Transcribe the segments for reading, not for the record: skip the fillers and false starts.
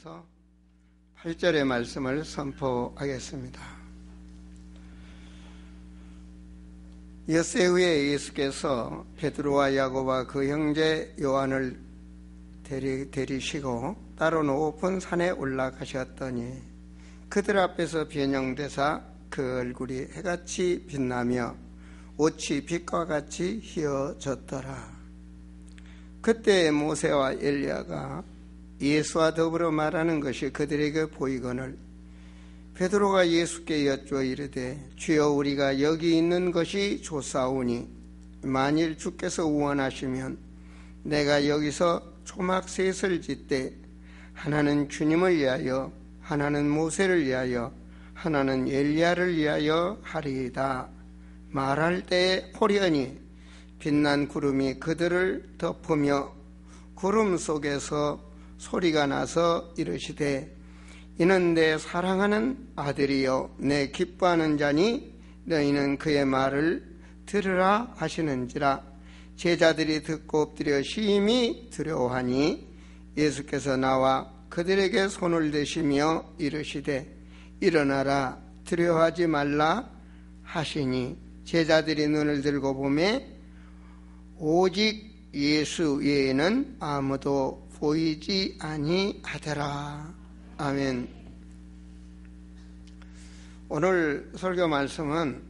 1절부터 8절의 말씀을 선포하겠습니다. 엿새 후에 예수께서 베드로와 야고보와 그 형제 요한을 데리시고 따로 높은 산에 올라가셨더니 그들 앞에서 변형되사 그 얼굴이 해같이 빛나며 옷이 빛과 같이 휘어졌더라. 그때 모세와 엘리야가 예수와 더불어 말하는 것이 그들에게 보이거늘 베드로가 예수께 여쭈어 이르되 주여 우리가 여기 있는 것이 좋사오니 만일 주께서 원하시면 내가 여기서 초막 셋을 짓되 하나는 주님을 위하여 하나는 모세를 위하여 하나는 엘리야를 위하여 하리이다. 말할 때에 호련히 빛난 구름이 그들을 덮으며 구름 속에서 소리가 나서 이르시되 이는 내 사랑하는 아들이요 내 기뻐하는 자니 너희는 그의 말을 들으라 하시는지라. 제자들이 듣고 엎드려 심히 두려워하니 예수께서 나와 그들에게 손을 대시며 이르시되 일어나라 두려워하지 말라 하시니 제자들이 눈을 들고 보매 오직 예수 외에는 아무도 보이지 아니하더라. 아멘. 오늘 설교 말씀은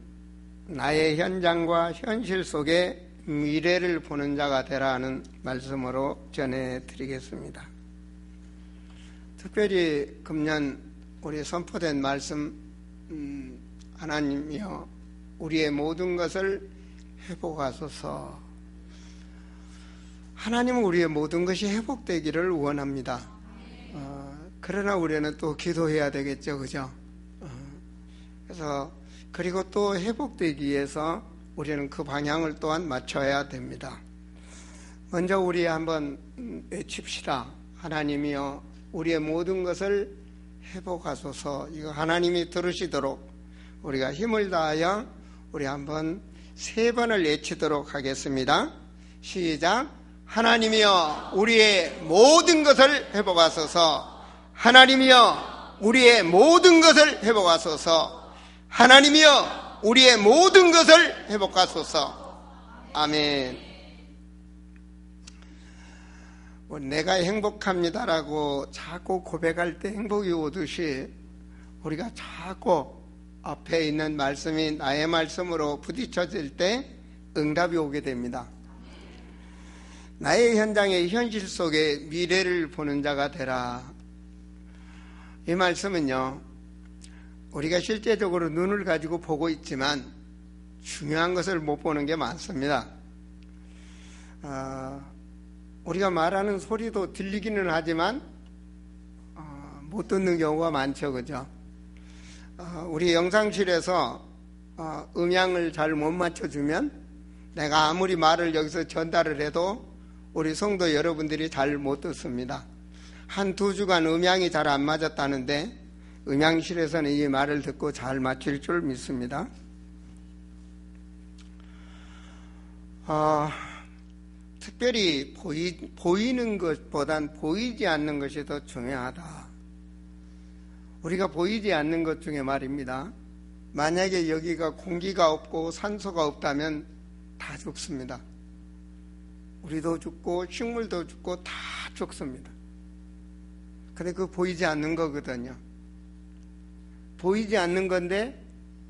나의 현장과 현실 속에 미래를 보는 자가 되라는 말씀으로 전해드리겠습니다. 특별히 금년 우리 선포된 말씀, 하나님이여 우리의 모든 것을 회복하소서. 하나님은 우리의 모든 것이 회복되기를 원합니다. 그러나 우리는 또 기도해야 되겠죠, 그죠? 그래서 그리고 또 회복되기 위해서 우리는 그 방향을 또한 맞춰야 됩니다. 먼저 우리 한번 외칩시다. 하나님이여 우리의 모든 것을 회복하소서. 이거 하나님이 들으시도록 우리가 힘을 다하여 우리 한번 3번을 외치도록 하겠습니다. 시작. 하나님이여 우리의 모든 것을 회복하소서. 하나님이여 우리의 모든 것을 회복하소서. 하나님이여 우리의 모든 것을 회복하소서. 아멘. 내가 행복합니다라고 자꾸 고백할 때 행복이 오듯이 우리가 자꾸 앞에 있는 말씀이 나의 말씀으로 부딪혀질 때 응답이 오게 됩니다. 나의 현장의 현실 속에 미래를 보는 자가 되라. 이 말씀은요, 우리가 실제적으로 눈을 가지고 보고 있지만 중요한 것을 못 보는 게 많습니다. 우리가 말하는 소리도 들리기는 하지만 못 듣는 경우가 많죠, 그죠? 우리 영상실에서 음향을 잘 못 맞춰주면 내가 아무리 말을 여기서 전달을 해도 우리 성도 여러분들이 잘 못 듣습니다. 한 2주간 음향이 잘 안 맞았다는데 음향실에서는 이 말을 듣고 잘 맞출 줄 믿습니다. 특별히 보이는 것보단 보이지 않는 것이 더 중요하다. 우리가 보이지 않는 것 중에 말입니다. 만약에 여기가 공기가 없고 산소가 없다면 다 죽습니다. 우리도 죽고 식물도 죽고 다 죽습니다. 근데 그 보이지 않는 거거든요. 보이지 않는 건데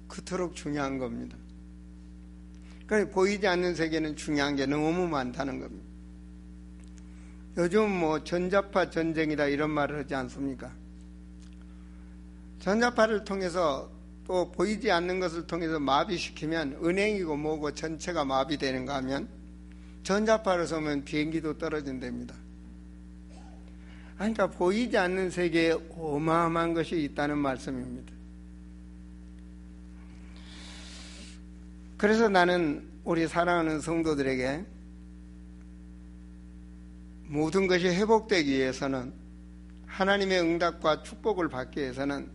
그토록 중요한 겁니다. 그러니까 보이지 않는 세계는 중요한 게 너무 많다는 겁니다. 요즘 전자파 전쟁이다 이런 말을 하지 않습니까? 전자파를 통해서 또 보이지 않는 것을 통해서 마비시키면 은행이고 뭐고 전체가 마비되는가 하면 전자파를 쏘면 비행기도 떨어진답니다. 그러니까 보이지 않는 세계에 어마어마한 것이 있다는 말씀입니다. 그래서 나는 우리 사랑하는 성도들에게 모든 것이 회복되기 위해서는 하나님의 응답과 축복을 받기 위해서는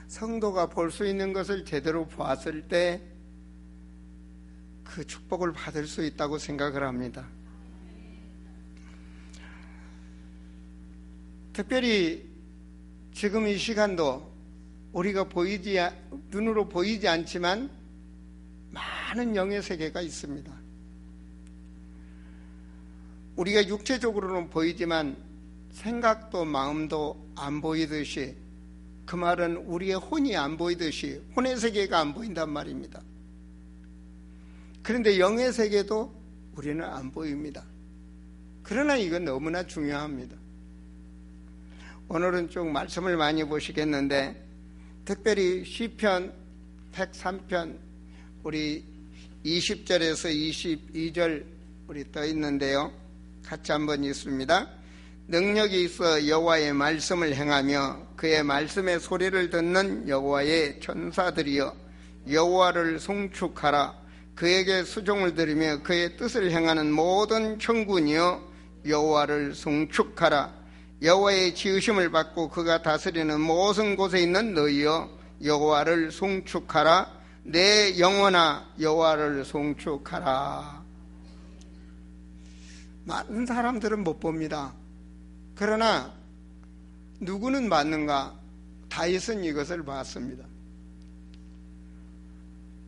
성도가 볼 수 있는 것을 제대로 보았을 때 그 축복을 받을 수 있다고 생각을 합니다. 특별히 지금 이 시간도 우리가 눈으로 보이지 않지만 많은 영의 세계가 있습니다. 우리가 육체적으로는 보이지만 생각도 마음도 안 보이듯이, 그 말은 우리의 혼이 안 보이듯이 혼의 세계가 안 보인단 말입니다. 그런데 영의 세계도 우리는 안 보입니다. 그러나 이건 너무나 중요합니다. 오늘은 쭉 말씀을 많이 보시겠는데, 특별히 시편 103편 우리 20절에서 22절 우리 떠 있는데요. 같이 한번 읽습니다. 능력이 있어 여호와의 말씀을 행하며 그의 말씀의 소리를 듣는 여호와의 천사들이여, 여호와를 송축하라. 그에게 수종을 들으며 그의 뜻을 행하는 모든 천군이여, 여호와를 송축하라. 여호와의 지으심을 받고 그가 다스리는 모든 곳에 있는 너희여, 여호와를 송축하라. 내 영혼아 여호와를 송축하라. 많은 사람들은 못 봅니다. 그러나 누구는 봤는가? 다윗은 이것을 봤습니다.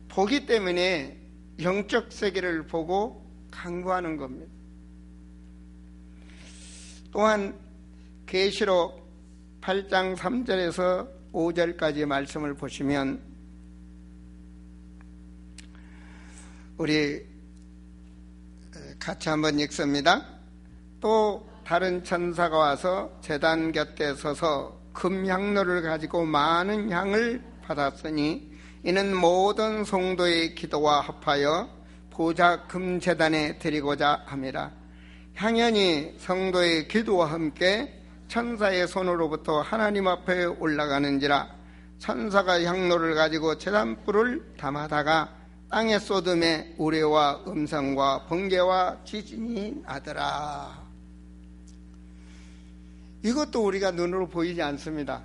보기 때문에 영적 세계를 보고 강구하는 겁니다. 또한 계시록 8장 3절에서 5절까지 말씀을 보시면 우리 같이 한번 읽습니다. 또 다른 천사가 와서 제단 곁에 서서 금 향로를 가지고 많은 향을 받았으니 이는 모든 성도의 기도와 합하여 보좌 금 제단에 드리고자 함이라. 향연이 성도의 기도와 함께 천사의 손으로부터 하나님 앞에 올라가는지라. 천사가 향로를 가지고 제단불을 담아다가 땅에 쏟음에 우레와 음성과 번개와 지진이 나더라. 이것도 우리가 눈으로 보이지 않습니다.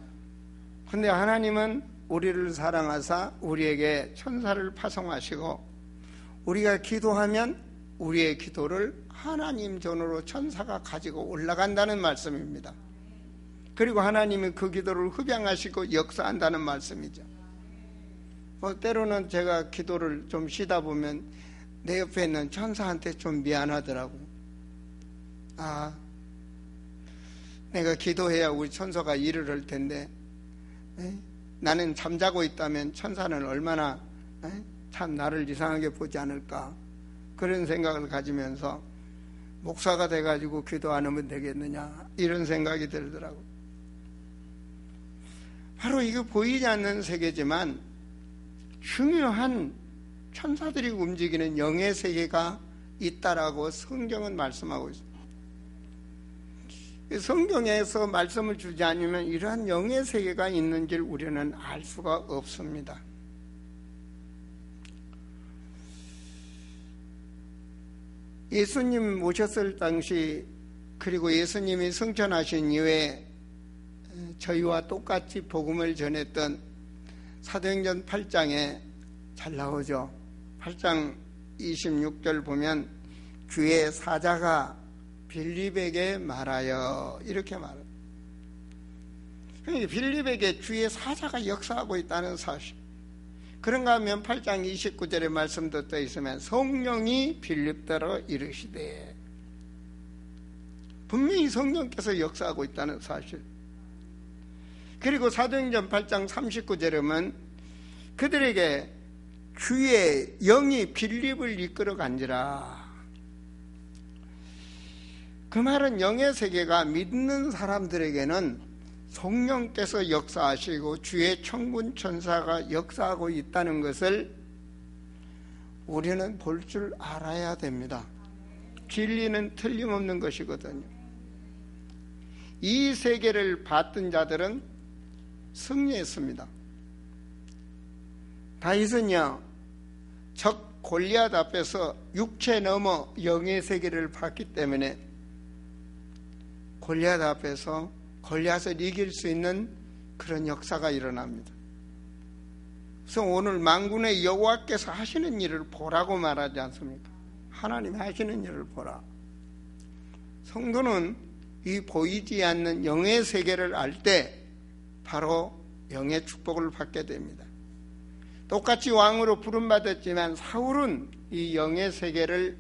그런데 하나님은 우리를 사랑하사 우리에게 천사를 파송하시고, 우리가 기도하면 우리의 기도를 하나님 전으로 천사가 가지고 올라간다는 말씀입니다. 그리고 하나님이 그 기도를 흡양하시고 역사한다는 말씀이죠. 때로는 제가 기도를 좀 쉬다 보면 내 옆에 있는 천사한테 좀 미안하더라고. 내가 기도해야 우리 천사가 일을 할 텐데, 나는 잠자고 있다면 천사는 얼마나 참 나를 이상하게 보지 않을까, 그런 생각을 가지면서 목사가 돼가지고 기도 안 하면 되겠느냐, 이런 생각이 들더라고. 바로 이거 보이지 않는 세계지만 중요한 천사들이 움직이는 영의 세계가 있다라고 성경은 말씀하고 있습니다. 성경에서 말씀을 주지 않으면 이러한 영의 세계가 있는지를 우리는 알 수가 없습니다. 예수님 오셨을 당시, 그리고 예수님이 승천하신 이후에 저희와 똑같이 복음을 전했던 사도행전 8장에 잘 나오죠. 8장 26절 보면 주의 사자가 빌립에게 말하여, 이렇게 말해요. 빌립에게 주의 사자가 역사하고 있다는 사실. 그런가 하면 8장 29절의 말씀도 떠 있으면 성령이 빌립더러 이르시되, 분명히 성령께서 역사하고 있다는 사실. 그리고 사도행전 8장 39절에 보면 그들에게 주의 영이 빌립을 이끌어 간지라. 그 말은 영의 세계가 믿는 사람들에게는 성령께서 역사하시고 주의 천군 천사가 역사하고 있다는 것을 우리는 볼 줄 알아야 됩니다. 진리는 틀림없는 것이거든요. 이 세계를 봤던 자들은 승리했습니다. 다윗은요, 적 골리앗 앞에서 육체 넘어 영의 세계를 봤기 때문에 골리앗 앞에서 골리앗을 이길 수 있는 그런 역사가 일어납니다. 그래서 오늘 만군의 여호와께서 하시는 일을 보라고 말하지 않습니까? 하나님이 하시는 일을 보라. 성도는 이 보이지 않는 영의 세계를 알 때 바로 영의 축복을 받게 됩니다. 똑같이 왕으로 부름받았지만 사울은 이 영의 세계를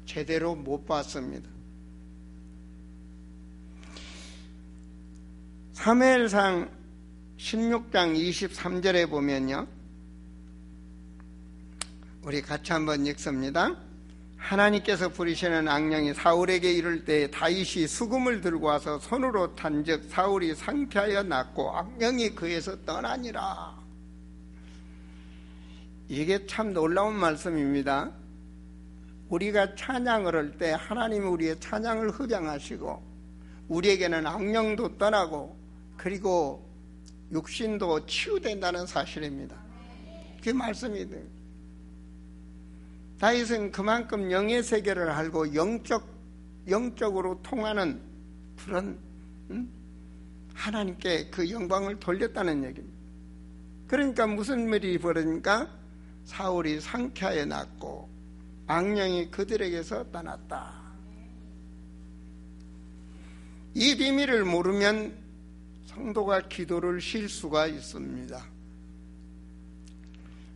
제대로 못 봤습니다. 사무엘상 16장 23절에 보면요, 우리 같이 한번 읽습니다. 하나님께서 부리시는 악령이 사울에게 이를 때 다윗이 수금을 들고 와서 손으로 탄즉 사울이 상쾌하여 낫고 악령이 그에서 떠나니라. 이게 참 놀라운 말씀입니다. 우리가 찬양을 할 때 하나님이 우리의 찬양을 흡양하시고 우리에게는 악령도 떠나고 그리고 육신도 치유된다는 사실입니다. 그게 말씀이 돼요. 다윗은 그만큼 영의 세계를 알고 영적으로 통하는 그런 하나님께 그 영광을 돌렸다는 얘기입니다. 그러니까 무슨 일이 벌어지니까 사울이 상쾌하여 낫고 악령이 그들에게서 떠났다. 이 비밀을 모르면 성도가 기도를 쉴 수가 있습니다.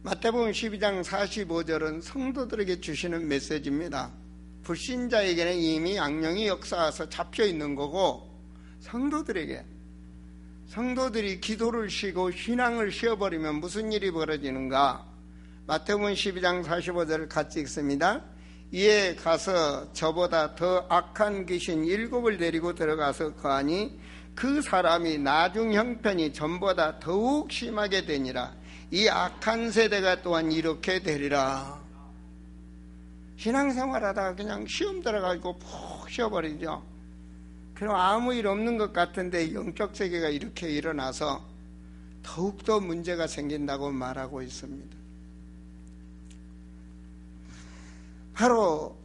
마태복음 12장 45절은 성도들에게 주시는 메시지입니다. 불신자에게는 이미 악령이 역사해서 잡혀 있는 거고, 성도들이 기도를 쉬고 신앙을 쉬어버리면 무슨 일이 벌어지는가? 마태복음 12장 45절을 같이 읽습니다. 이에 가서 저보다 더 악한 귀신 7을 데리고 들어가서 거하니 그 사람이 나중 형편이 전보다 더욱 심하게 되니라. 이 악한 세대가 또한 이렇게 되리라. 신앙생활하다가 그냥 시험 들어가지고 푹 쉬어버리죠. 그럼 아무 일 없는 것 같은데 영적 세계가 이렇게 일어나서 더욱더 문제가 생긴다고 말하고 있습니다. 바로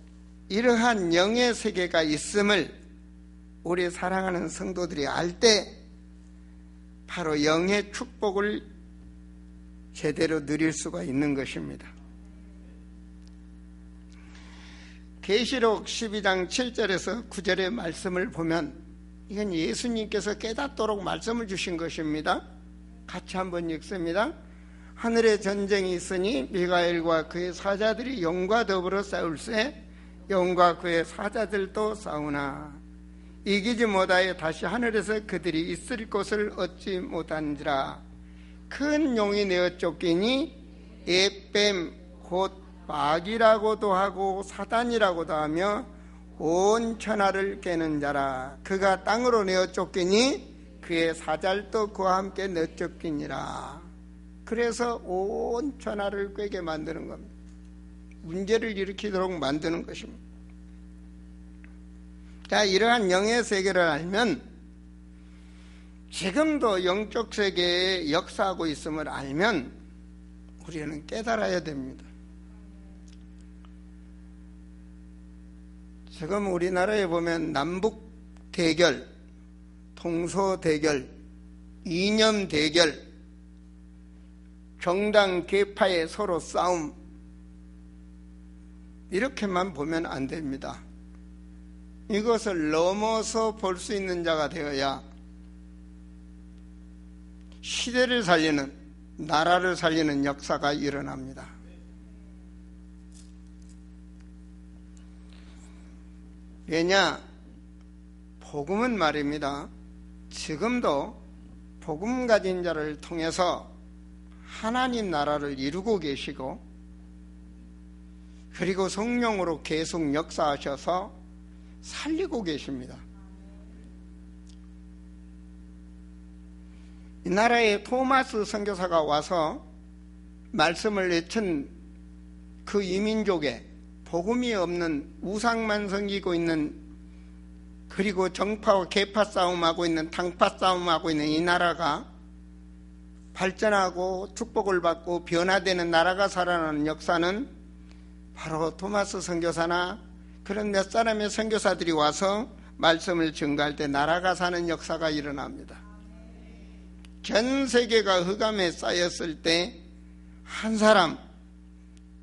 이러한 영의 세계가 있음을 우리 사랑하는 성도들이 알 때 바로 영의 축복을 제대로 누릴 수가 있는 것입니다. 계시록 12장 7절에서 9절의 말씀을 보면 이건 예수님께서 깨닫도록 말씀을 주신 것입니다. 같이 한번 읽습니다. 하늘에 전쟁이 있으니 미가엘과 그의 사자들이 영과 더불어 싸울세 영과 그의 사자들도 싸우나 이기지 못하여 다시 하늘에서 그들이 있을 곳을 얻지 못한지라. 큰 용이 내어 쫓기니 에뱀 곧 마귀라고도 하고 사단이라고도 하며 온 천하를 깨는 자라. 그가 땅으로 내어 쫓기니 그의 사자들도 그와 함께 내어 쫓기니라. 그래서 온 천하를 꿰게 만드는 겁니다. 문제를 일으키도록 만드는 것입니다. 자, 이러한 영의 세계를 알면 지금도 영적 세계에 역사하고 있음을 알면 우리는 깨달아야 됩니다. 지금 우리나라에 보면 남북 대결, 동서 대결, 이념 대결, 정당 계파의 서로 싸움, 이렇게만 보면 안 됩니다. 이것을 넘어서 볼 수 있는 자가 되어야 시대를 살리는, 나라를 살리는 역사가 일어납니다. 왜냐? 복음은 말입니다. 지금도 복음 가진 자를 통해서 하나님 나라를 이루고 계시고 그리고 성령으로 계속 역사하셔서 살리고 계십니다. 이 나라에 토마스 선교사가 와서 말씀을 내친 그 이민족에 복음이 없는 우상만 섬기고 있는, 그리고 정파와 계파 싸움하고 있는, 당파 싸움하고 있는 이 나라가 발전하고 축복을 받고 변화되는 나라가 살아나는 역사는 바로 토마스 선교사나 그런 몇 사람의 선교사들이 와서 말씀을 증거할 때 나라가 사는 역사가 일어납니다. 전 세계가 흑암에 쌓였을 때 한 사람,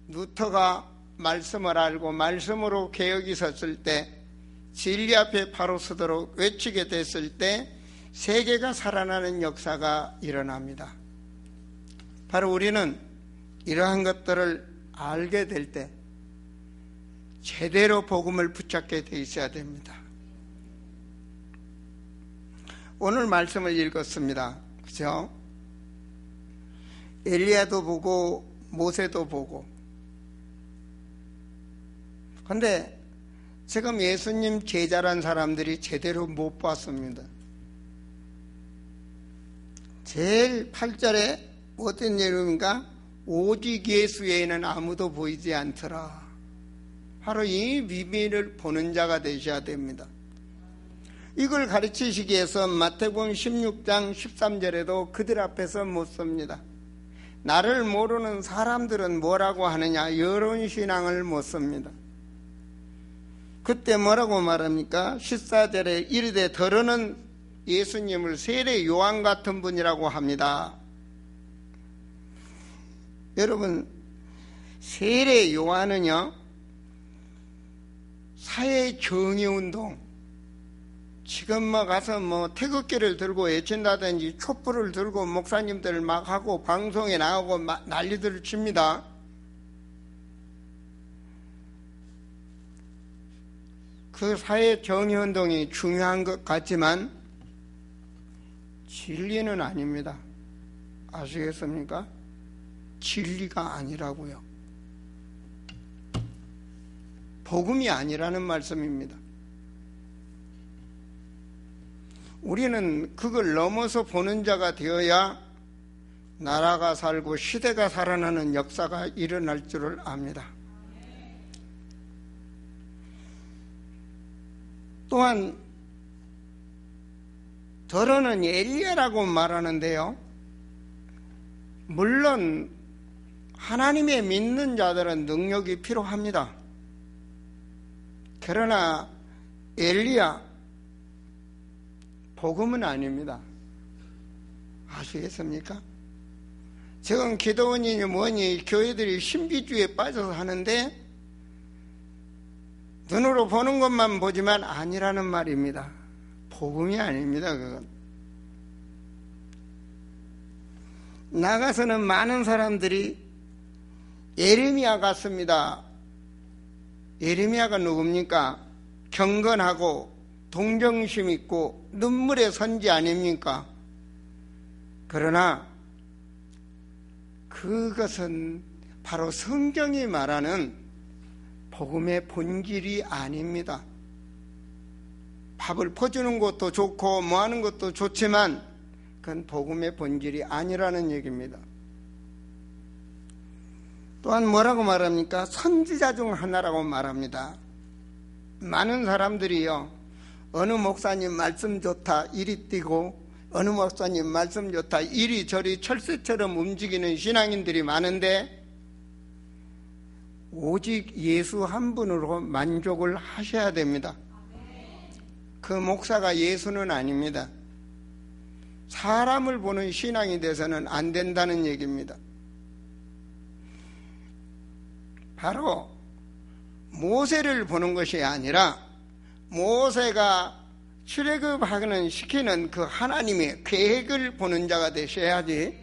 루터가 말씀을 알고 말씀으로 개혁이 섰을 때 진리 앞에 바로 서도록 외치게 됐을 때 세계가 살아나는 역사가 일어납니다. 바로 우리는 이러한 것들을 알게 될 때 제대로 복음을 붙잡게 돼 있어야 됩니다. 오늘 말씀을 읽었습니다. 그죠? 엘리야도 보고 모세도 보고. 그런데 지금 예수님 제자란 사람들이 제대로 못 봤습니다. 제일 8절에 어떤 내용인가? 오직 예수 외에는 아무도 보이지 않더라. 바로 이 비밀을 보는 자가 되셔야 됩니다. 이걸 가르치시기 위해서 마태복음 16장 13절에도 그들 앞에서 못 섭니다. 나를 모르는 사람들은 뭐라고 하느냐? 여론신앙을 못 씁니다. 그때 뭐라고 말합니까? 14절에 이르되 더러는 예수님을 세례 요한 같은 분이라고 합니다. 여러분, 세례 요한은요, 사회 정의운동, 지금 가서 태극기를 들고 외친다든지 촛불을 들고 목사님들 막 하고 방송에 나오고 난리들을 칩니다. 그 사회 정의운동이 중요한 것 같지만 진리는 아닙니다. 아시겠습니까? 진리가 아니라고요. 복음이 아니라는 말씀입니다. 우리는 그걸 넘어서 보는 자가 되어야 나라가 살고 시대가 살아나는 역사가 일어날 줄을 압니다. 또한 더러는 엘리야라고 말하는데요, 물론 하나님의 믿는 자들은 능력이 필요합니다. 그러나 엘리야 복음은 아닙니다. 아시겠습니까? 지금 기도원이니 뭐니 교회들이 신비주의에 빠져서 하는데 눈으로 보는 것만 보지만 아니라는 말입니다. 복음이 아닙니다. 그건 나가서는 많은 사람들이 예레미야 같습니다. 예레미야가 누굽니까? 경건하고 동정심 있고 눈물의 선지 아닙니까? 그러나 그것은 바로 성경이 말하는 복음의 본질이 아닙니다. 밥을 퍼주는 것도 좋고 뭐 하는 것도 좋지만 그건 복음의 본질이 아니라는 얘기입니다. 또한 뭐라고 말합니까? 선지자 중 하나라고 말합니다. 많은 사람들이요, 어느 목사님 말씀 좋다 이리 뛰고 어느 목사님 말씀 좋다 이리저리 철새처럼 움직이는 신앙인들이 많은데 오직 예수 한 분으로 만족을 하셔야 됩니다. 그 목사가 예수는 아닙니다. 사람을 보는 신앙이 돼서는 안 된다는 얘기입니다. 바로 모세를 보는 것이 아니라 모세가 출애굽하는 시키는 그 하나님의 계획을 보는 자가 되셔야지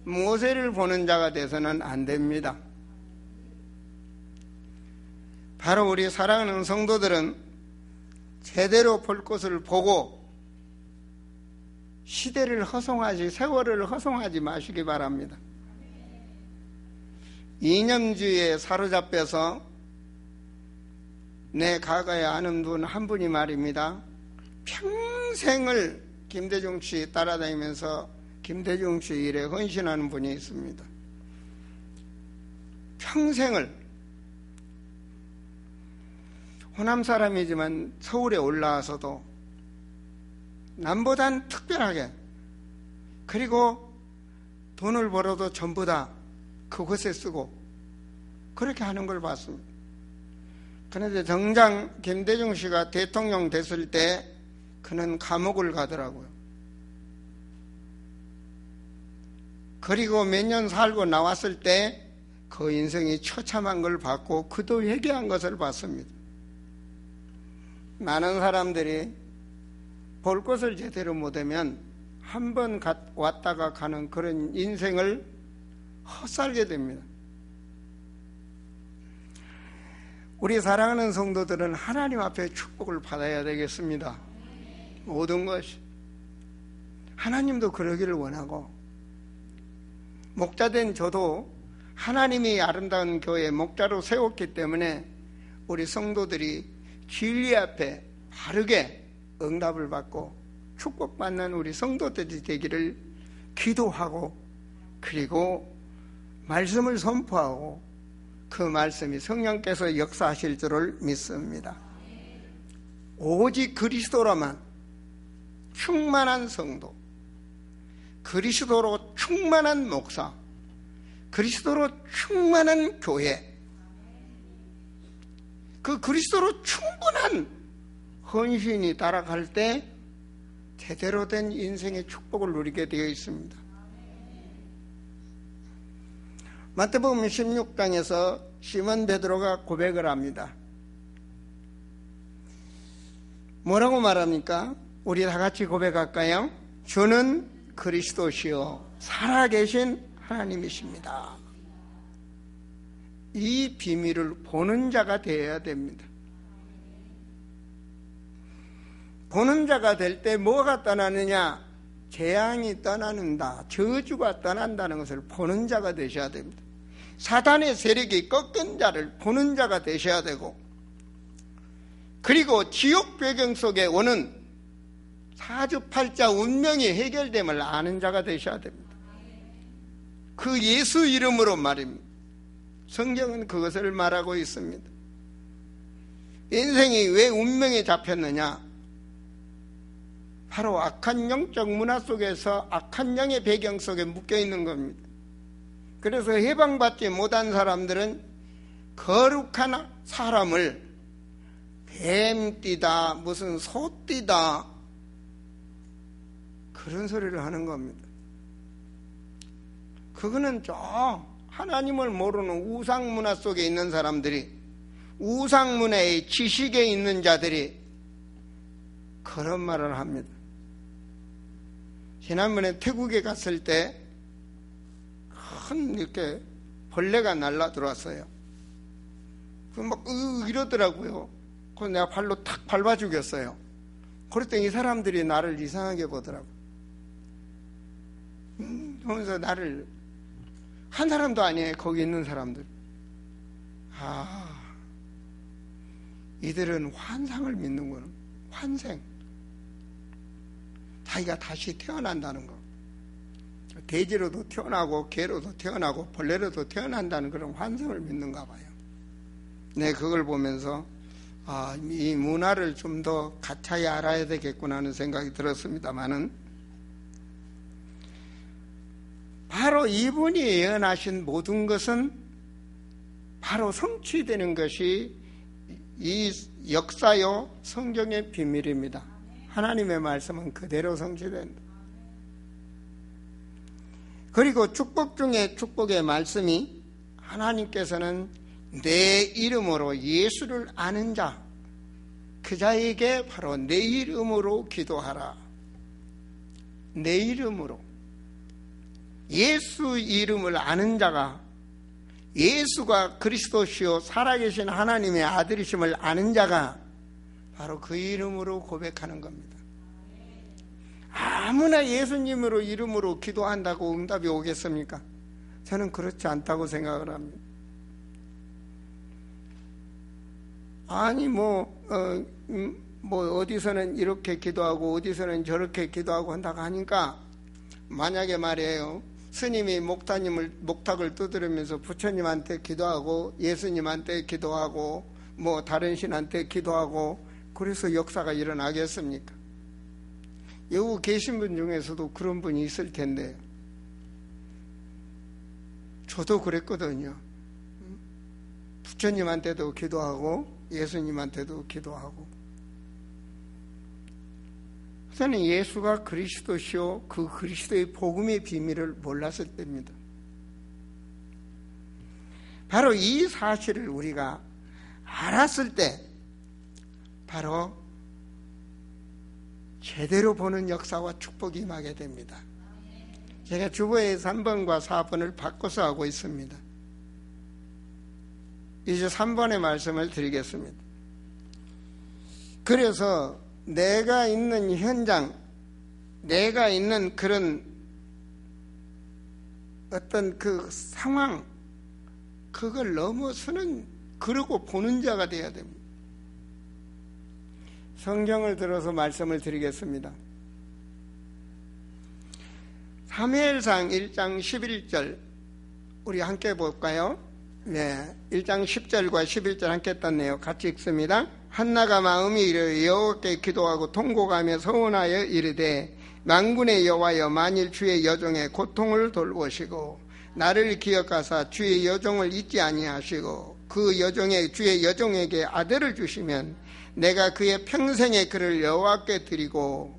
모세를 보는 자가 돼서는 안 됩니다. 바로 우리 사랑하는 성도들은 제대로 볼 것을 보고 시대를 허송하지, 세월을 허송하지 마시기 바랍니다. 이념주의에 사로잡혀서 내 과거에 아는 분 한 분이 말입니다. 평생을 김대중 씨 따라다니면서 김대중 씨 일에 헌신하는 분이 있습니다. 평생을. 호남 사람이지만 서울에 올라와서도 남보단 특별하게, 그리고 돈을 벌어도 전부 다 그곳에 쓰고 그렇게 하는 걸 봤습니다. 그런데 정작 김대중 씨가 대통령 됐을 때 그는 감옥을 가더라고요. 그리고 몇 년 살고 나왔을 때 그 인생이 처참한 걸 봤고 그도 회개한 것을 봤습니다. 많은 사람들이 볼 것을 제대로 못하면 한 번 왔다가 가는 그런 인생을 헛살게 됩니다. 우리 사랑하는 성도들은 하나님 앞에 축복을 받아야 되겠습니다. 모든 것이. 하나님도 그러기를 원하고, 목자된 저도 하나님이 아름다운 교회 목자로 세웠기 때문에 우리 성도들이 진리 앞에 바르게 응답을 받고 축복받는 우리 성도들이 되기를 기도하고, 그리고 말씀을 선포하고 그 말씀이 성령께서 역사하실 줄을 믿습니다. 오직 그리스도로만 충만한 성도, 그리스도로 충만한 목사, 그리스도로 충만한 교회, 그 그리스도로 충분한 헌신이 따라갈 때 제대로 된 인생의 축복을 누리게 되어 있습니다. 마태복음 16장에서 시몬 베드로가 고백을 합니다. 뭐라고 말합니까? 우리 다 같이 고백할까요? 주는 그리스도시요 살아계신 하나님이십니다. 이 비밀을 보는 자가 되어야 됩니다. 보는 자가 될 때 뭐가 떠나느냐? 재앙이 떠나는다, 저주가 떠난다는 것을 보는 자가 되셔야 됩니다. 사단의 세력이 꺾인 자를 보는 자가 되셔야 되고, 그리고 지옥 배경 속에 오는 사주팔자 운명이 해결됨을 아는 자가 되셔야 됩니다. 그 예수 이름으로 말입니다. 성경은 그것을 말하고 있습니다. 인생이 왜 운명에 잡혔느냐? 바로 악한 영적 문화 속에서 악한 영의 배경 속에 묶여 있는 겁니다. 그래서 해방받지 못한 사람들은 거룩한 사람을 뱀띠다, 무슨 소띠다, 그런 소리를 하는 겁니다. 그거는 저 하나님을 모르는 우상문화 속에 있는 사람들이, 우상문화의 지식에 있는 자들이 그런 말을 합니다. 지난번에 태국에 갔을 때 큰 이렇게 벌레가 날라 들어왔어요. 막 이러더라고요. 그래서 내가 발로 탁 밟아 죽였어요. 그랬더니 이 사람들이 나를 이상하게 보더라고요. 그러면서 나를, 한 사람도 아니에요, 거기 있는 사람들. 이들은 환상을 믿는구나. 환생. 자기가 다시 태어난다는 거. 돼지로도 태어나고 개로도 태어나고 벌레로도 태어난다는 그런 환상을 믿는가 봐요. 네, 그걸 보면서 이 문화를 좀 더 가차히 알아야 되겠구나 하는 생각이 들었습니다마는, 바로 이분이 예언하신 모든 것은 바로 성취되는 것이 이 역사요 성경의 비밀입니다. 하나님의 말씀은 그대로 성취된다. 그리고 축복 중에 축복의 말씀이, 하나님께서는 내 이름으로 예수를 아는 자, 그 자에게 바로 내 이름으로 기도하라. 내 이름으로. 예수 이름을 아는 자가, 예수가 그리스도시요 살아계신 하나님의 아들이심을 아는 자가 바로 그 이름으로 고백하는 겁니다. 아무나 예수님으로 이름으로 기도한다고 응답이 오겠습니까? 저는 그렇지 않다고 생각을 합니다. 아니 어디서는 이렇게 기도하고 어디서는 저렇게 기도하고 한다고 하니까, 만약에 말이에요, 스님이 목탁을 두드리면서 부처님한테 기도하고 예수님한테 기도하고 다른 신한테 기도하고 그래서 역사가 일어나겠습니까? 여기 계신 분 중에서도 그런 분이 있을 텐데, 저도 그랬거든요. 부처님한테도 기도하고 예수님한테도 기도하고. 저는 예수가 그리스도시요 그 그리스도의 복음의 비밀을 몰랐을 때입니다. 바로 이 사실을 우리가 알았을 때 바로 제대로 보는 역사와 축복이 임하게 됩니다. 제가 주보에 3번과 4번을 바꿔서 하고 있습니다. 이제 3번의 말씀을 드리겠습니다. 그래서 내가 있는 현장, 내가 있는 그런 어떤 그 상황, 그걸 넘어서는, 그러고 보는 자가 되어야 됩니다. 성경을 들어서 말씀을 드리겠습니다. 사무엘상 1장 11절 우리 함께 볼까요? 네, 1장 10절과 11절 함께 떴네요. 같이 읽습니다. 한나가 마음이 이르러 여호와께 기도하고 통곡하며 서원하여 이르되 만군의 여호와여, 만일 주의 여종의 고통을 돌보시고 나를 기억하사 주의 여종을 잊지 아니하시고 그 여종의 주의 여종에게 아들을 주시면 내가 그의 평생의 그를 여호와께 드리고,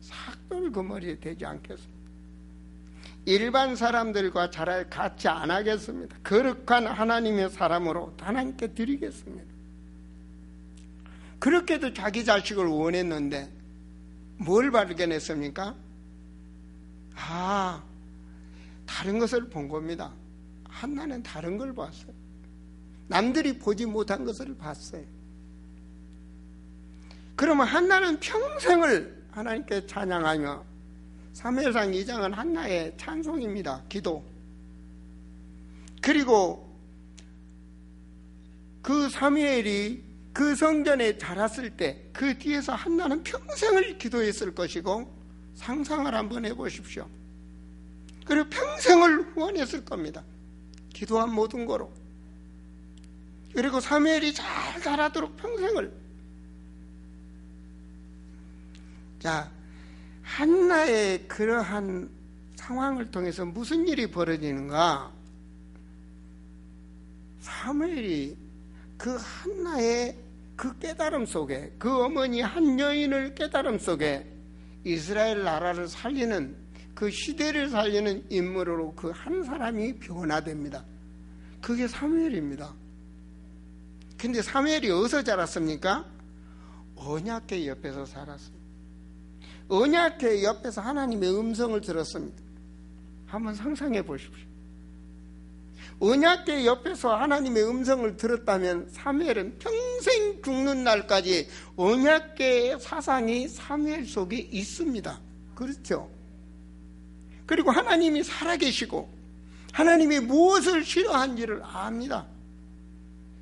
삭돌 그 머리에 대지 않겠습니다. 일반 사람들과 잘 같이 안 하겠습니다. 거룩한 하나님의 사람으로 하나님께 드리겠습니다. 그렇게도 자기 자식을 원했는데 뭘 발견했습니까? 다른 것을 본 겁니다. 한나는 다른 걸 봤어요. 남들이 보지 못한 것을 봤어요. 그러면 한나는 평생을 하나님께 찬양하며, 사무엘상 2장은 한나의 찬송입니다. 기도. 그리고 그 사무엘이 그 성전에 자랐을 때 그 뒤에서 한나는 평생을 기도했을 것이고, 상상을 한번 해보십시오. 그리고 평생을 후원했을 겁니다. 기도한 모든 거로. 그리고 사무엘이 잘 자라도록 평생을. 자, 한나의 그러한 상황을 통해서 무슨 일이 벌어지는가? 사무엘이 그 한나의 그 깨달음 속에, 그 어머니 한 여인을 깨달음 속에 이스라엘 나라를 살리는, 그 시대를 살리는 인물으로 그 한 사람이 변화됩니다. 그게 사무엘입니다. 근데 사무엘이 어디서 자랐습니까? 언약궤 옆에서 살았습니다. 언약궤 옆에서 하나님의 음성을 들었습니다. 한번 상상해 보십시오. 언약궤 옆에서 하나님의 음성을 들었다면 사무엘은 평생 죽는 날까지 언약궤의 사상이 사무엘 속에 있습니다. 그렇죠? 그리고 하나님이 살아계시고 하나님이 무엇을 싫어한지를 압니다.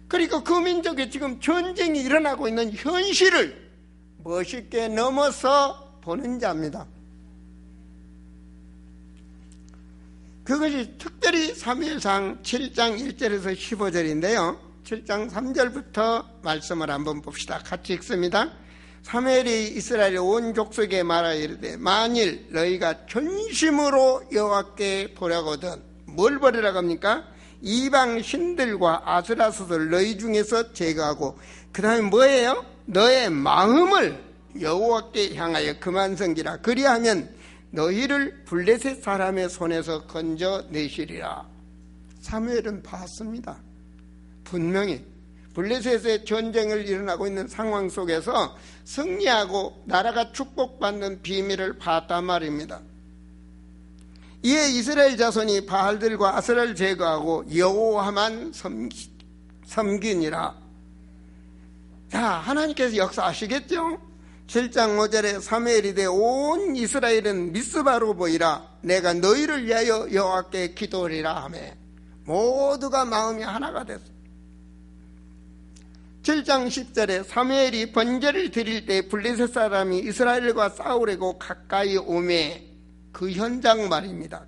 그리고 그 민족에 지금 전쟁이 일어나고 있는 현실을 멋있게 넘어서 보는 자입니다. 그것이 특별히 사무엘상 7장 1절에서 15절인데요. 7장 3절부터 말씀을 한번 봅시다. 같이 읽습니다. 사무엘이 이스라엘 온 족속에 말하여 이르되 만일 너희가 전심으로 여호와께 보려거든, 뭘 보려고 합니까? 이방 신들과 아스라스들 너희 중에서 제거하고, 그 다음에 뭐예요? 너의 마음을 여호와께 향하여 그만 섬기라. 그리하면 너희를 블레셋 사람의 손에서 건져내시리라. 사무엘은 봤습니다. 분명히 블레셋의 전쟁을 일어나고 있는 상황 속에서 승리하고 나라가 축복받는 비밀을 봤단 말입니다. 이에 이스라엘 자손이 바알들과 아스라를 제거하고 여호와만 섬기니라. 자, 하나님께서 역사하시겠죠? 7장 5절에 사무엘이 되 온 이스라엘은 미스바로 보이라. 내가 너희를 위하여 여호와께 기도하리라 하며 모두가 마음이 하나가 됐어. 7장 10절에 사무엘이 번제를 드릴 때 블레셋 사람이 이스라엘과 싸우려고 가까이 오매, 그 현장 말입니다.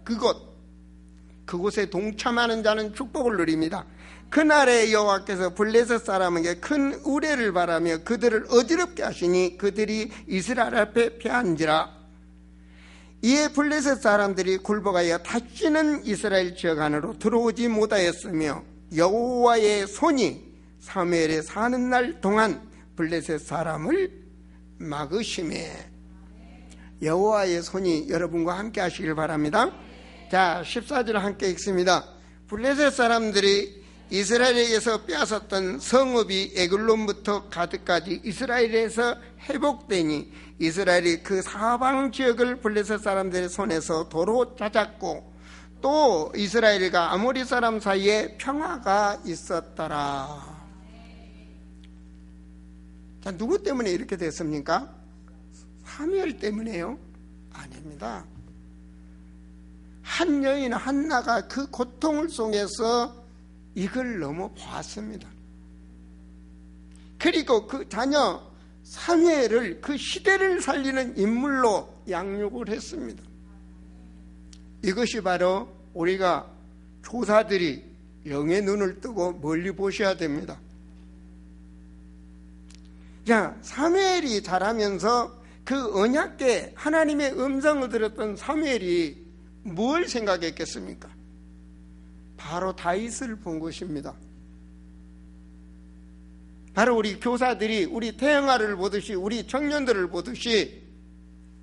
그곳에 동참하는 자는 축복을 누립니다. 그날에 여호와께서 블레셋 사람에게 큰 우레를 바라며 그들을 어지럽게 하시니 그들이 이스라엘 앞에 패한지라. 이에 블레셋 사람들이 굴복하여 다시는 이스라엘 지역 안으로 들어오지 못하였으며 여호와의 손이 사무엘에 사는 날 동안 블레셋 사람을 막으시매. 여호와의 손이 여러분과 함께 하시길 바랍니다. 자, 14절 함께 읽습니다. 블레셋 사람들이 이스라엘에게서 빼앗았던 성읍이 에글론부터 가드까지 이스라엘에서 회복되니 이스라엘이 그 사방 지역을 블레셋 사람들의 손에서 도로 찾았고 또 이스라엘과 아모리 사람 사이에 평화가 있었더라. 자, 누구 때문에 이렇게 됐습니까? 사무엘 때문에요? 아닙니다. 한 여인 한나가 그 고통을 속에서 이걸 너무 보았습니다. 그리고 그 자녀 사무엘을 그 시대를 살리는 인물로 양육을 했습니다. 이것이 바로 우리가 조사들이 영의 눈을 뜨고 멀리 보셔야 됩니다. 자, 사무엘이 자라면서 그 언약궤 하나님의 음성을 들었던 사무엘이 뭘 생각했겠습니까? 바로 다윗을 본 것입니다. 바로 우리 교사들이 우리 태영아를 보듯이 우리 청년들을 보듯이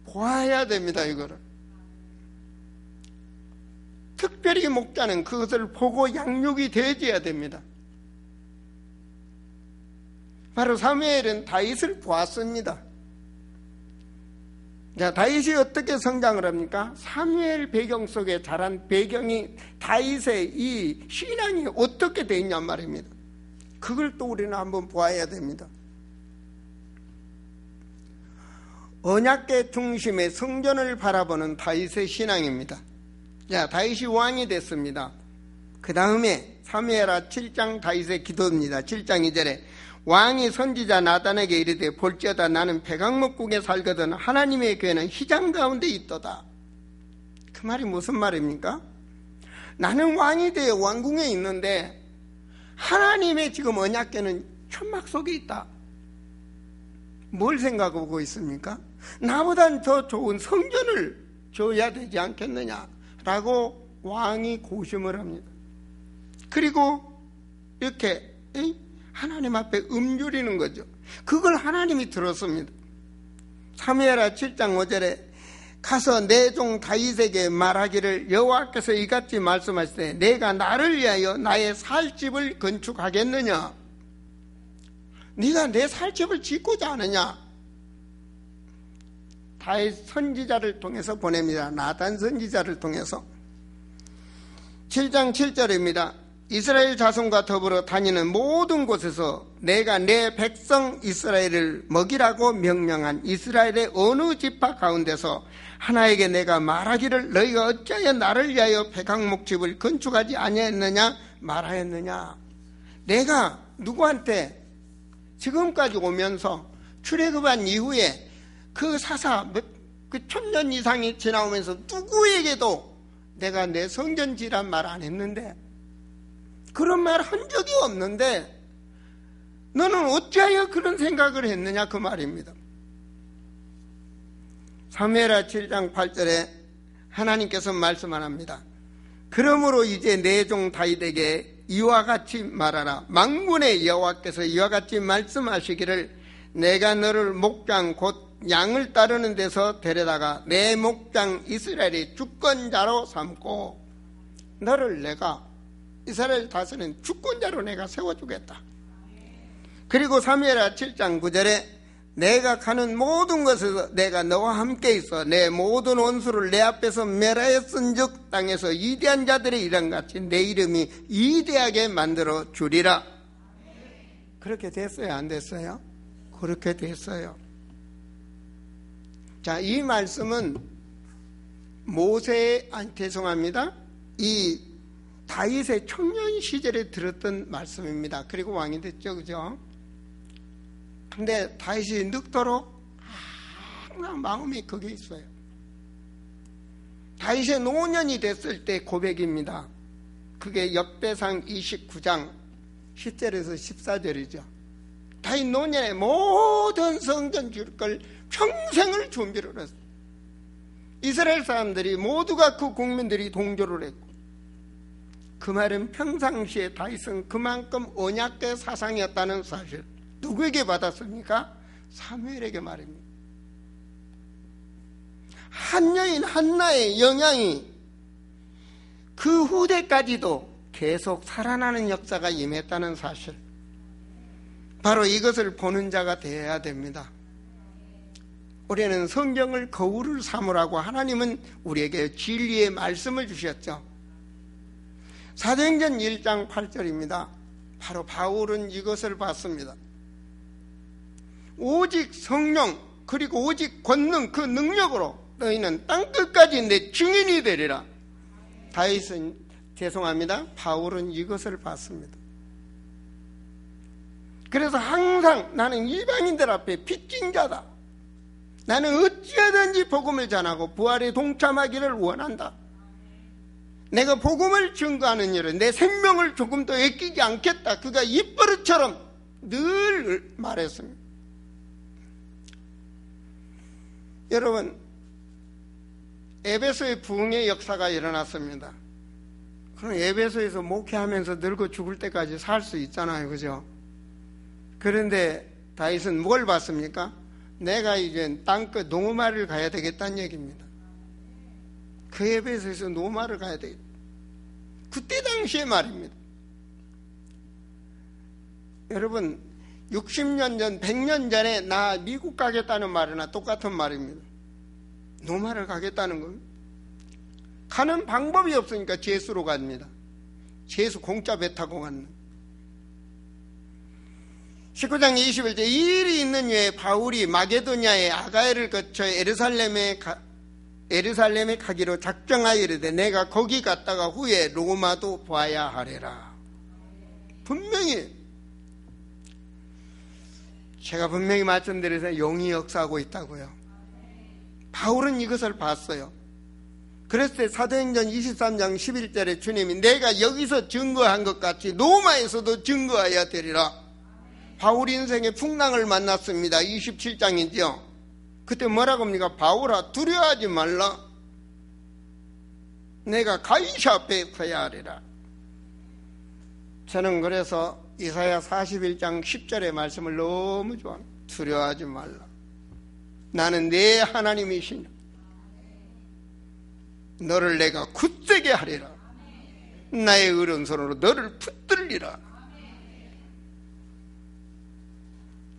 보아야 됩니다. 이거를 특별히 목자는 그것을 보고 양육이 되어야 됩니다. 바로 사무엘은 다윗을 보았습니다. 자, 다윗이 어떻게 성장을 합니까? 사무엘 배경 속에 자란 배경이 다윗의 이 신앙이 어떻게 되어 있냔 말입니다. 그걸 또 우리는 한번 보아야 됩니다. 언약궤 중심의 성전을 바라보는 다윗의 신앙입니다. 자, 다윗이 왕이 됐습니다. 그 다음에 사무엘하 7장 다윗의 기도입니다. 7장 2절에 왕이 선지자 나단에게 이르되 볼지어다 나는 백악목국에 살거든 하나님의 교회는 휘장 가운데 있도다. 그 말이 무슨 말입니까? 나는 왕이 되어 왕궁에 있는데 하나님의 지금 언약궤는 천막 속에 있다. 뭘 생각하고 있습니까? 나보단 더 좋은 성전을 줘야 되지 않겠느냐라고 왕이 고심을 합니다. 그리고 이렇게 하나님 앞에 음주리는 거죠. 그걸 하나님이 들었습니다. 사무엘하 7장 5절에 가서 내 종 다윗에게 말하기를 여호와께서 이같이 말씀하시되 내가 나를 위하여 나의 살 집을 건축하겠느냐? 네가 내 살 집을 짓고자 하느냐? 다윗 선지자를 통해서 보냅니다. 나단 선지자를 통해서. 7장 7절입니다. 이스라엘 자손과 더불어 다니는 모든 곳에서 내가 내 백성 이스라엘을 먹이라고 명령한 이스라엘의 어느 지파 가운데서 하나에게 내가 말하기를 너희가 어찌하여 나를 위하여 백악목집을 건축하지 아니했느냐 말하였느냐. 내가 누구한테 지금까지 오면서 출애굽한 이후에 그 사사 그 1000년 이상이 지나오면서 누구에게도 내가 내 성전 지란 말 안 했는데 그런 말 한 적이 없는데 너는 어찌하여 그런 생각을 했느냐 그 말입니다. 사무엘하 7장 8절에 하나님께서 말씀하랍니다. 그러므로 이제 내 종 다윗에게 이와 같이 말하라. 만군의 여호와께서 이와 같이 말씀하시기를 내가 너를 목장 곧 양을 따르는 데서 데려다가 내 목장 이스라엘의 주권자로 삼고 너를 내가 이스라엘 다스리는 주권자로 내가 세워주겠다. 그리고 사무엘하 7장 9절에 내가 가는 모든 곳에서 내가 너와 함께 있어 내 모든 원수를 내 앞에서 멸하였은즉 땅에서 위대한 자들의 이름같이 내 이름이 위대하게 만들어 주리라. 그렇게 됐어요? 안 됐어요? 그렇게 됐어요. 자, 이 말씀은 죄송합니다. 이 다윗의 청년 시절에 들었던 말씀입니다. 그리고 왕이 됐죠, 그죠? 근데 다윗이 늙도록 항상 마음이 거기에 있어요. 다윗의 노년이 됐을 때 고백입니다. 그게 역대상 29장 10절에서 14절이죠. 다윗 노년에 모든 성전 줄 걸 평생을 준비를 했어요. 이스라엘 사람들이 모두가 그 국민들이 동조를 했고 그 말은 평상시에 다윗은 그만큼 언약궤 사상이었다는 사실. 누구에게 받았습니까? 사무엘에게 말입니다. 한 여인 한나의 영향이 그 후대까지도 계속 살아나는 역사가 임했다는 사실, 바로 이것을 보는 자가 되어야 됩니다. 우리는 성경을 거울을 삼으라고 하나님은 우리에게 진리의 말씀을 주셨죠. 사도행전 1장 8절입니다. 바로 바울은 이것을 봤습니다. 오직 성령 그리고 오직 권능 그 능력으로 너희는 땅끝까지 내 증인이 되리라. 바울은 이것을 봤습니다. 그래서 항상 나는 이방인들 앞에 빚진 자다. 나는 어찌하든지 복음을 전하고 부활에 동참하기를 원한다. 내가 복음을 증거하는 일은 내 생명을 조금도 아끼지 않겠다. 그가 입버릇처럼 늘 말했습니다. 여러분, 에베소의 부흥의 역사가 일어났습니다. 그럼 에베소에서 목회하면서 늙어 죽을 때까지 살 수 있잖아요, 그죠? 그런데 다윗은 뭘 봤습니까? 내가 이제 땅끝 노마를 가야 되겠다는 얘기입니다. 그 에베소에서 노마를 가야 되겠다. 그때 당시의 말입니다. 여러분, 60년 전, 100년 전에 나 미국 가겠다는 말이나 똑같은 말입니다. 노마를 가겠다는 겁니다. 가는 방법이 없으니까 제수로 갑니다. 제수 공짜 배 타고 갔는. 19장 21절 이 일이 있는 후에 바울이 마게도냐의 아가야를 거쳐 에르살렘에 가기로 작정하여 이르되 내가 거기 갔다가 후에 로마도 봐야 하리라. 분명히 제가 분명히 말씀드려서 영이 역사하고 있다고요. 바울은 이것을 봤어요. 그랬을 때 사도행전 23장 11절에 주님이 내가 여기서 증거한 것 같이 로마에서도 증거해야 되리라. 바울 인생의 풍랑을 만났습니다. 27장이죠. 그때 뭐라고 합니까? 바울아 두려워하지 말라. 내가 가이사 앞에 서야 하리라. 저는 그래서 이사야 41장 10절의 말씀을 너무 좋아합니다. 두려워하지 말라. 나는 내 하나님이시니 너를 내가 굳세게 하리라. 나의 오른손으로 너를 붙들리라.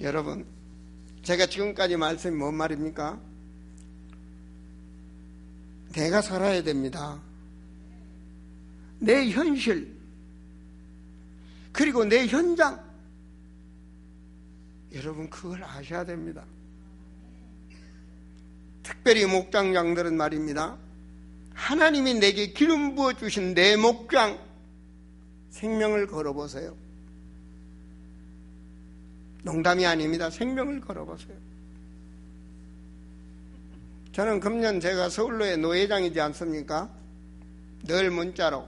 여러분, 제가 지금까지 말씀이 뭔 말입니까? 내가 살아야 됩니다. 내 현실 그리고 내 현장, 여러분 그걸 아셔야 됩니다. 특별히 목장장들은 말입니다. 하나님이 내게 기름 부어주신 내 목장 생명을 걸어보세요. 농담이 아닙니다. 생명을 걸어보세요. 저는 금년 제가 서울로의 노회장이지 않습니까? 늘 문자로,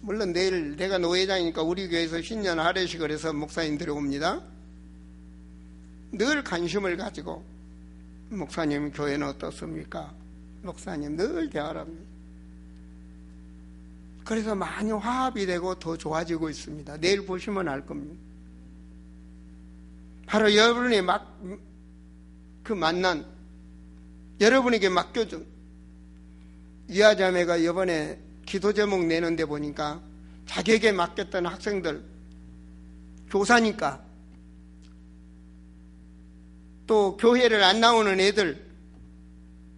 물론 내일 내가 노회장이니까 우리 교회에서 신년 할례식을 해서 목사님 들어옵니다. 늘 관심을 가지고 목사님 교회는 어떻습니까? 목사님 늘 대화를 합니다. 그래서 많이 화합이 되고 더 좋아지고 있습니다. 내일 보시면 알 겁니다. 바로 여러분이 만난, 여러분에게 맡겨준 이하자매가 이번에 기도 제목 내는데 보니까 자기에게 맡겼던 학생들, 교사니까 또 교회를 안 나오는 애들,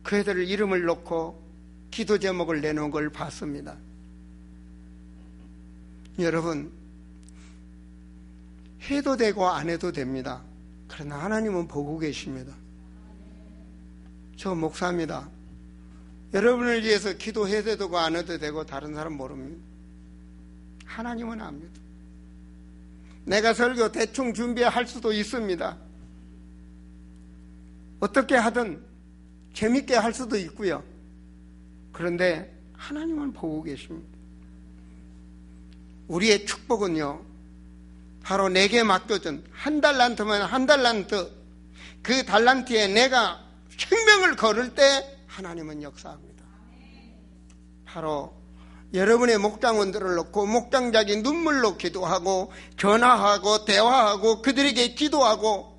그 애들 이름을 놓고 기도 제목을 내놓은 걸 봤습니다. 여러분, 해도 되고 안 해도 됩니다. 그러나 하나님은 보고 계십니다. 저 목사입니다. 여러분을 위해서 기도해도 되고 안 해도 되고 다른 사람 모릅니다. 하나님은 압니다. 내가 설교 대충 준비할 수도 있습니다. 어떻게 하든 재밌게 할 수도 있고요. 그런데 하나님은 보고 계십니다. 우리의 축복은요, 바로 내게 맡겨준 한 달란트면 한 달란트, 그 달란트에 내가 생명을 걸을 때 하나님은 역사합니다. 바로 여러분의 목장원들을 놓고 목장자기 눈물로 기도하고 전화하고 대화하고 그들에게 기도하고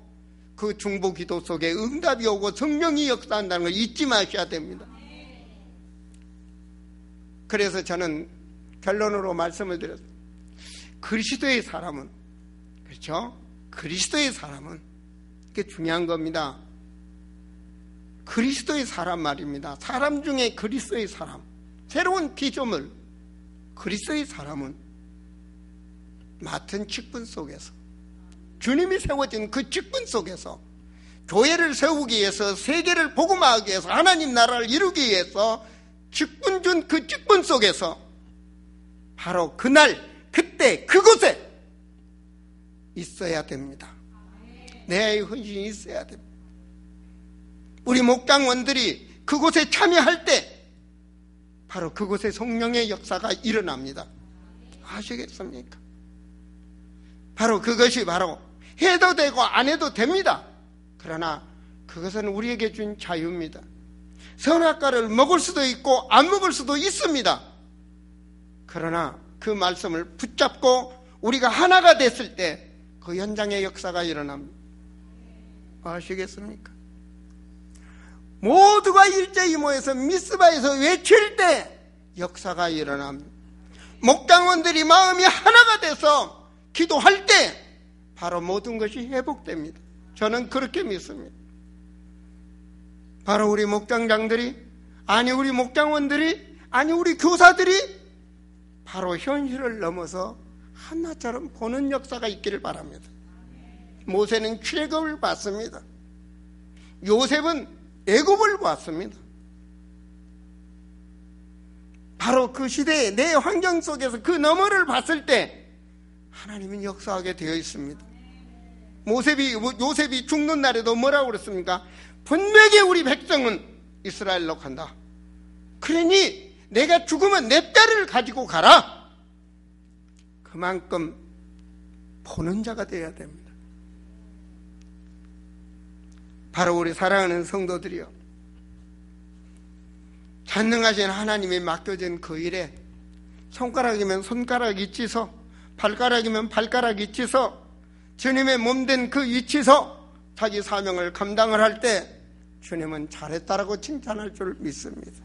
그 중보 기도 속에 응답이 오고 성령이 역사한다는 걸 잊지 마셔야 됩니다. 그래서 저는 결론으로 말씀을 드렸습니다. 그리스도의 사람은, 그렇죠? 그리스도의 사람은, 이게 중요한 겁니다. 그리스도의 사람 말입니다. 사람 중에 그리스도의 사람, 새로운 피조물, 그리스도의 사람은 맡은 직분 속에서, 주님이 세워진 그 직분 속에서, 교회를 세우기 위해서, 세계를 복음화하기 위해서, 하나님 나라를 이루기 위해서 직분 준 그 직분 속에서 바로 그날, 그때, 그곳에 있어야 됩니다. 내 헌신이 있어야 됩니다. 우리 목장원들이 그곳에 참여할 때 바로 그곳에 성령의 역사가 일어납니다. 아시겠습니까? 바로 그것이 바로 해도 되고 안 해도 됩니다. 그러나 그것은 우리에게 준 자유입니다. 선악과를 먹을 수도 있고 안 먹을 수도 있습니다. 그러나 그 말씀을 붙잡고 우리가 하나가 됐을 때 그 현장의 역사가 일어납니다. 아시겠습니까? 모두가 일제히 모여서 미스바에서 외칠 때 역사가 일어납니다. 목장원들이 마음이 하나가 돼서 기도할 때 바로 모든 것이 회복됩니다. 저는 그렇게 믿습니다. 바로 우리 목장장들이, 아니 우리 목장원들이, 아니 우리 교사들이 바로 현실을 넘어서 하나처럼 보는 역사가 있기를 바랍니다. 모세는 출애굽을 봤습니다. 요셉은 애굽을 봤습니다. 바로 그 시대의 내 환경 속에서 그 너머를 봤을 때 하나님은 역사하게 되어 있습니다. 요셉이 죽는 날에도 뭐라고 그랬습니까? 분명히 우리 백성은 이스라엘로 간다. 그러니 내가 죽으면 내 뼈를 가지고 가라. 그만큼 보는 자가 되어야 됩니다. 바로 우리 사랑하는 성도들이요, 전능하신 하나님이 맡겨진 그 일에 손가락이면 손가락이 찢어, 발가락이면 발가락이 찢어 주님의 몸된 그 위치에서 자기 사명을 감당을 할 때 주님은 잘했다라고 칭찬할 줄 믿습니다.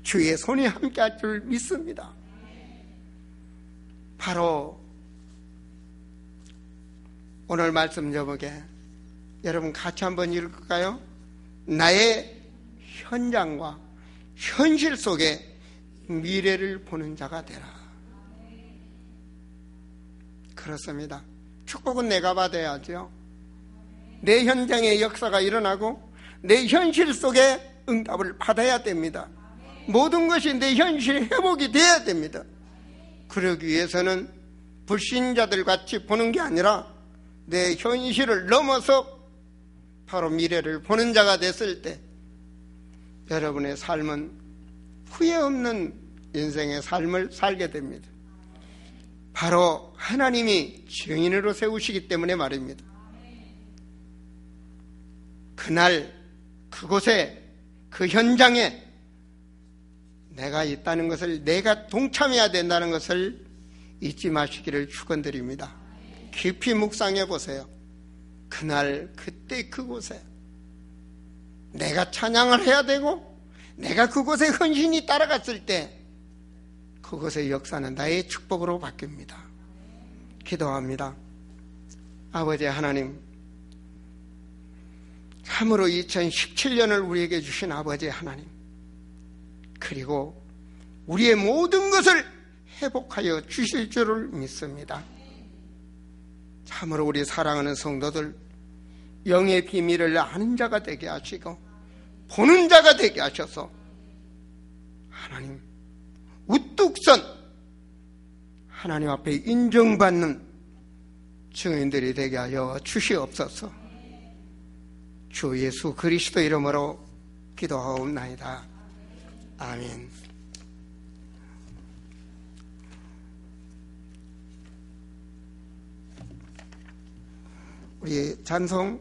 주의 손이 함께 할 줄 믿습니다. 바로 오늘 말씀 제목에 여러분 같이 한번 읽을까요? 나의 현장과 현실 속에 미래를 보는 자가 되라. 그렇습니다. 축복은 내가 받아야죠. 내 현장의 역사가 일어나고 내 현실 속에 응답을 받아야 됩니다. 모든 것이 내 현실 회복이 돼야 됩니다. 그러기 위해서는 불신자들 같이 보는 게 아니라 내 현실을 넘어서 바로 미래를 보는 자가 됐을 때 여러분의 삶은 후회 없는 인생의 삶을 살게 됩니다. 바로 하나님이 증인으로 세우시기 때문에 말입니다. 그날 그곳에 그 현장에 내가 있다는 것을, 내가 동참해야 된다는 것을 잊지 마시기를 축원드립니다. 깊이 묵상해 보세요. 그날 그때 그곳에 내가 찬양을 해야 되고 내가 그곳에 헌신이 따라갔을 때 그곳의 역사는 나의 축복으로 바뀝니다. 기도합니다. 아버지 하나님, 참으로 2017년을 우리에게 주신 아버지 하나님, 그리고 우리의 모든 것을 회복하여 주실 줄을 믿습니다. 참으로 우리 사랑하는 성도들, 영의 비밀을 아는 자가 되게 하시고 보는 자가 되게 하셔서 하나님 우뚝 선 하나님 앞에 인정받는 증인들이 되게 하여 주시옵소서. 주 예수 그리스도 이름으로 기도하옵나이다. 아멘. 우리 찬송